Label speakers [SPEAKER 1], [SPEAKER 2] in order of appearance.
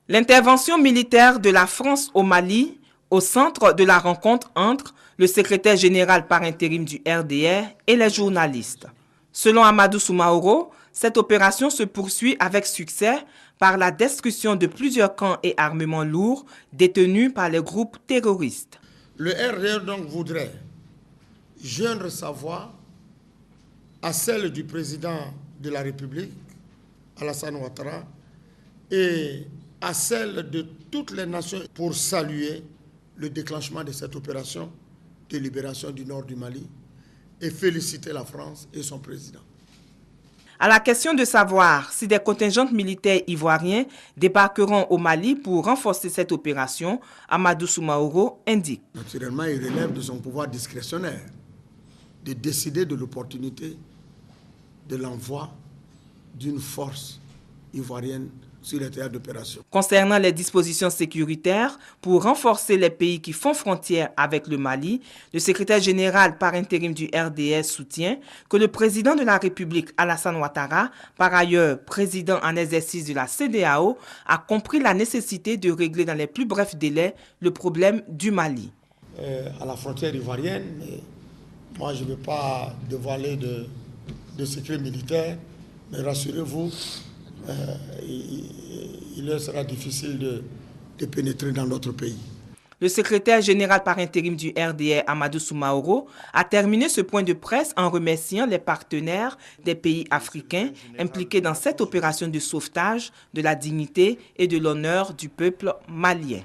[SPEAKER 1] L'intervention militaire de la France au Mali, au centre de la rencontre entre le secrétaire général par intérim du RDR et les journalistes. Selon Amadou Soumaoro, cette opération se poursuit avec succès par la destruction de plusieurs camps et armements lourds détenus par les groupes terroristes.
[SPEAKER 2] Le RDR donc voudrait joindre sa voix à celle du président de la République, Alassane Ouattara, et à celle de toutes les nations pour saluer le déclenchement de cette opération de libération du nord du Mali et féliciter la France et son président.
[SPEAKER 1] À la question de savoir si des contingents militaires ivoiriens débarqueront au Mali pour renforcer cette opération, Amadou Soumaoro indique.
[SPEAKER 2] Naturellement, il relève de son pouvoir discrétionnaire de décider de l'opportunité de l'envoi d'une force ivoirienne sur les théâtres d'opération.
[SPEAKER 1] Concernant les dispositions sécuritaires pour renforcer les pays qui font frontière avec le Mali, le secrétaire général par intérim du RDS soutient que le président de la République, Alassane Ouattara, par ailleurs président en exercice de la CEDEAO, a compris la nécessité de régler dans les plus brefs délais le problème du Mali.
[SPEAKER 2] À la frontière ivoirienne, mais moi je ne veux pas dévoiler de secrets militaires, mais rassurez-vous, il leur sera difficile de pénétrer dans notre pays.
[SPEAKER 1] Le secrétaire général par intérim du RDR, Amadou Soumaoro, a terminé ce point de presse en remerciant les partenaires des pays africains impliqués dans cette opération de sauvetage de la dignité et de l'honneur du peuple malien.